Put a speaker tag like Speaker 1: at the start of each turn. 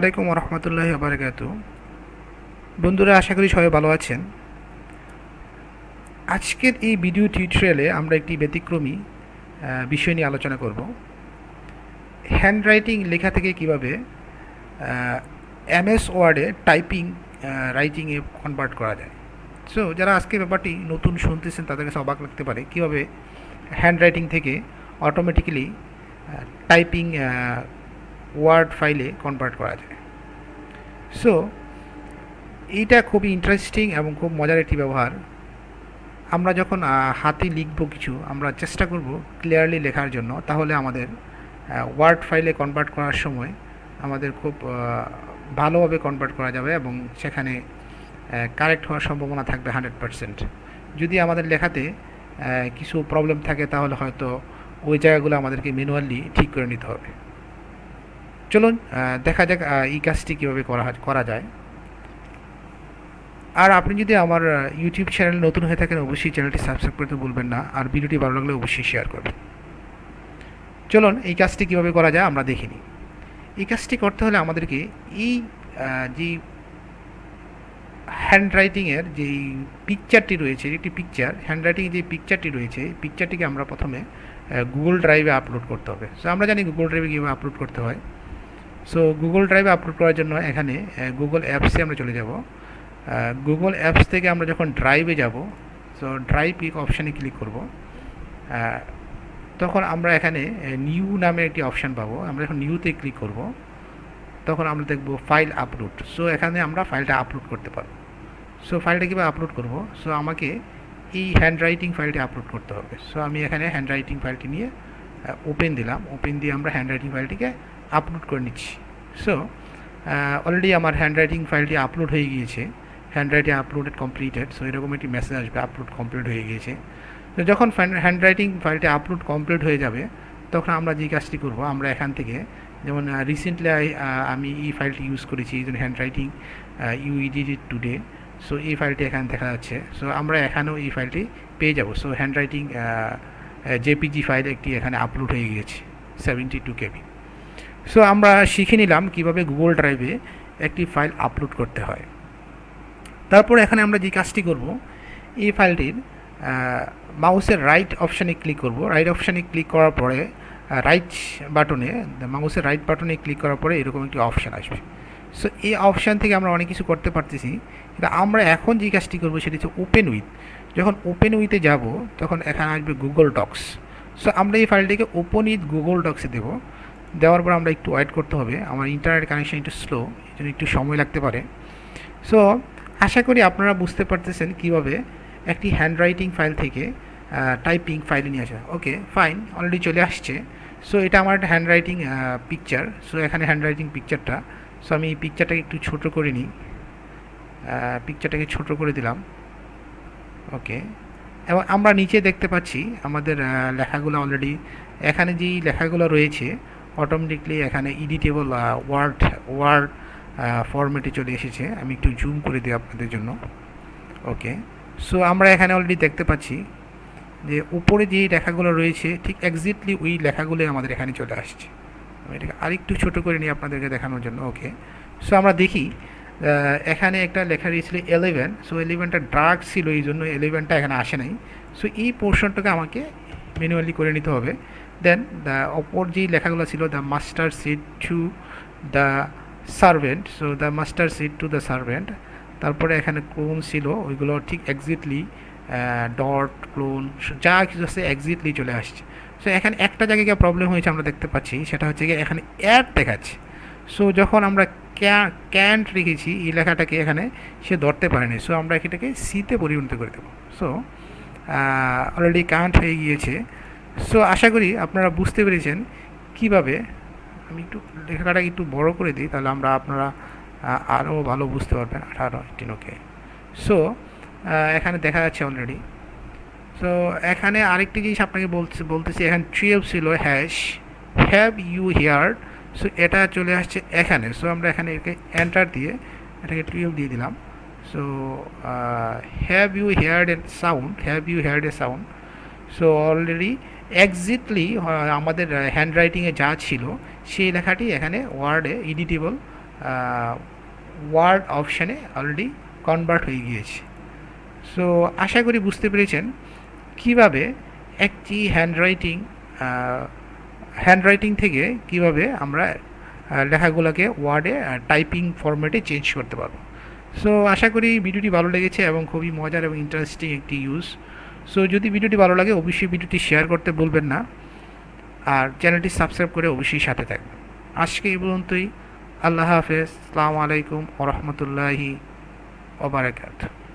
Speaker 1: আলাইকুম রহমতুল্লাহি বারাকাতু। বন্ধুরা, আশা করি সবাই ভালো আছেন। আজকের এই ভিডিও টিউটোরিয়ালে আমরা একটি ব্যতিক্রমী বিষয় নিয়ে আলোচনা করব। হ্যান্ডরাইটিং লেখা থেকে কিভাবে এমএস ওয়ার্ডে টাইপিং রাইটিংয়ে কনভার্ট করা যায়। সো যারা আজকে ব্যাপারটি নতুন শুনতেছেন তাদের কাছে অবাক লাগতে পারে কীভাবে হ্যান্ডরাইটিং থেকে অটোমেটিক্যালি টাইপিং ওয়ার্ড ফাইলে কনভার্ট করা যায়। সো এইটা খুবই ইন্টারেস্টিং এবং খুব মজার একটি ব্যবহার। আমরা যখন হাতে লিখব কিছু, আমরা চেষ্টা করব ক্লিয়ারলি লেখার জন্য, তাহলে আমাদের ওয়ার্ড ফাইলে কনভার্ট করার সময় আমাদের খুব ভালোভাবে কনভার্ট করা যাবে এবং সেখানে কারেক্ট হওয়ার সম্ভাবনা থাকবে 100%। যদি আমাদের লেখাতে কিছু প্রবলেম থাকে তাহলে হয়তো ওই জায়গাগুলো আমাদেরকে ম্যানুয়ালি ঠিক করে নিতে হবে। চলুন দেখা যাক এই কাজটি কীভাবে করা যায়। আর আপনি যদি আমার ইউটিউব চ্যানেল নতুন হয়ে থাকেন, অবশ্যই চ্যানেলটি সাবস্ক্রাইব করতে ভুলবেন না, আর ভিডিওটি ভালো লাগলে অবশ্যই শেয়ার করবেন। চলুন এই কাজটি কীভাবে করা যায় আমরা দেখে নিই। এই কাজটি করতে হলে আমাদেরকে এই যে হ্যান্ডরাইটিংয়ের যেই পিকচারটি রয়েছে, একটি পিকচার, হ্যান্ডরাইটিংয়ের যে পিকচারটি রয়েছে, এই পিকচারটিকে আমরা প্রথমে গুগল ড্রাইভে আপলোড করতে হবে। সো আমরা জানি গুগল ড্রাইভে কীভাবে আপলোড করতে হয়। সো গুগল ড্রাইভে আপলোড করার জন্য এখানে গুগল অ্যাপসে আমরা চলে যাব। গুগল অ্যাপস থেকে আমরা যখন ড্রাইভে যাব, সো ড্রাইভ অপশানে ক্লিক করব। তখন আমরা এখানে নিউ নামে একটি অপশান পাবো। আমরা যখন নিউতে ক্লিক করব তখন আমরা দেখব ফাইল আপলোড। সো এখানে আমরা ফাইলটা আপলোড করতে পারবো। সো ফাইলটা কীভাবে আপলোড করব? সো আমাকে এই হ্যান্ডরাইটিং ফাইলটি আপলোড করতে হবে। সো আমি এখানে হ্যান্ডরাইটিং ফাইলটি নিয়ে ওপেন দিলাম। ওপেন দিয়ে আমরা হ্যান্ডরাইটিং ফাইলটিকে আপলোড করে নিচ্ছি। সো অলরেডি আমার হ্যান্ডরাইটিং ফাইলটি আপলোড হয়ে গিয়েছে। Handwriting uploaded completed. সো এরকম একটি মেসেজ আসবে, আপলোড কমপ্লিট হয়ে গিয়েছে। তো যখন হ্যান্ডরাইটিং ফাইলটি আপলোড কমপ্লিট হয়ে যাবে তখন আমরা যে কাজটি করব, আমরা এখান থেকে যেমন রিসেন্টলি আমি এই ফাইলটি ইউজ করেছি, এই জন্য handwriting you edited today. So এই ফাইলটি এখানে দেখা যাচ্ছে। সো আমরা এখানেও এই ফাইলটি পেয়ে যাব। সো হ্যান্ডরাইটিং জেপিজি ফাইল একটি এখানে আপলোড হয়ে গিয়েছে, 72 KB। সো আমরা শিখে নিলাম কিভাবে গুগল ড্রাইভে একটি ফাইল আপলোড করতে হয়। তারপর এখানে আমরা যে কাজটি করব, এই ফাইলটির মাউসের রাইট অপশানে ক্লিক করব। রাইট অপশানে ক্লিক করার পরে রাইট বাটনে, মাউসের রাইট বাটনে ক্লিক করার পরে এরকম একটি অপশান আসবে। সো এই অপশান থেকে আমরা অনেক কিছু করতে পারতেছি, কিন্তু আমরা এখন যে কাজটি করব সেটি হচ্ছে ওপেন উইথ। যখন ওপেন উইথে যাব তখন এখানে আসবে গুগল ডক্স। সো আমরা এই ফাইলটিকে ওপেন উইথ গুগল ডক্সে দেবো। দেওয়ার পর আমরা একটু ওয়েট করতে হবে, আমার ইন্টারনেট কানেকশন একটু স্লো, এই জন্য একটু সময় লাগতে পারে। সো আশা করি আপনারা বুঝতে পারতেছেন কীভাবে একটি হ্যান্ডরাইটিং ফাইল থেকে টাইপিং ফাইলে নিয়ে আসা। ওকে, ফাইন, অলরেডি চলে আসছে। সো এটা আমার একটা হ্যান্ডরাইটিং পিকচার। সো এখানে হ্যান্ডরাইটিং পিকচারটা। সো আমি এই পিকচারটাকে একটু ছোটো করে নিই। পিকচারটাকে ছোটো করে দিলাম। ওকে, এবং আমরা নিচে দেখতে পাচ্ছি আমাদের লেখাগুলো অলরেডি, এখানে যেই লেখাগুলো রয়েছে অটোমেটিকলি এখানে এডিটেবল ওয়ার্ড ফরম্যাটে চলে এসেছে। আমি একটু জুম করে দিই আপনাদের জন্য। ওকে, সো আমরা এখানে অলরেডি দেখতে পাচ্ছি যে উপরে যে লেখাগুলো রয়েছে ঠিক এক্স্যাক্টলি ওই লেখাগুলো আমাদের এখানে চলে আসছে। আমি এটাকে আরেকটু ছোটো করে নিই আপনাদেরকে দেখানোর জন্য। ওকে, সো আমরা দেখি এখানে একটা লেখা রয়েছিল 11। সো 11টা ডার্ক ছিল, এই জন্য 11টা এখানে আসে নাই। সো এই পোর্শনটাকে আমাকে ম্যানুয়ালি করে নিতে হবে। দেন অপর যেই লেখাগুলো ছিল, the master seed to the servant. So the master seed to the servant. তারপরে এখানে ক্লোন ছিল, ওইগুলো ঠিক এক্স্যাক্টলি ডট ক্লোন যা কিছু আছে এক্স্যাক্টলি চলে আসছে। সো এখানে একটা জায়গায় প্রবলেম হয়েছে আমরা দেখতে পাচ্ছি, সেটা হচ্ছে গিয়ে এখানে অ্যাড দেখাচ্ছে। সো যখন আমরা ক্যান্ট রেখেছি এই লেখাটাকে, এখানে সে ধরতে পারেনি। সো আমরা এটাকে সিতে পরিণত করে দেবো। সো অলরেডি কান্ট হয়ে গিয়েছে। সো আশা করি আপনারা বুঝতে পেরেছেন কীভাবে। আমি একটু লেখাটাকে একটু বড় করে দিই, তাহলে আপনারা আরও ভালো বুঝতে পারবেন। 18 ওকে। সো এখানে দেখা যাচ্ছে অলরেডি। সো এখানে আরেকটি জিনিস আপনাকে বলতেছি, এখানে 12 ছিল হ্যাভ ইউ হিয়ার্ড। সো এটা চলে আসছে এখানে। সো আমরা এখানে একে এন্টার দিয়ে এটাকে 12 দিয়ে দিলাম। So have you heard a sound. So already exactly আমাদের হ্যান্ডরাইটিংয়ে যা ছিল সেই লেখাটি এখানে ওয়ার্ডে এডিটেবল ওয়ার্ড অপশানে অলরেডি কনভার্ট হয়ে গিয়েছে। সো আশা করি বুঝতে পেরেছেন কিভাবে একটি হ্যান্ডরাইটিং থেকে কিভাবে আমরা লেখাগুলোকে ওয়ার্ডে টাইপিং ফরম্যাটে চেঞ্জ করতে পারবো। সো আশা করি ভিডিওটি ভালো লেগেছে এবং খুবই মজার এবং ইন্টারেস্টিং একটি ইউজ। সো যদি ভিডিওটি ভালো লাগে অবশ্যই ভিডিওটি শেয়ার করতে ভুলবেন না, আর চ্যানেলটি সাবস্ক্রাইব করে অবশ্যই সাথে থাকবেন। আজকে এই পর্যন্তই। আল্লাহ হাফেজ। আসসালামু আলাইকুম ওয়া রাহমাতুল্লাহি ওয়া বারাকাতুহু।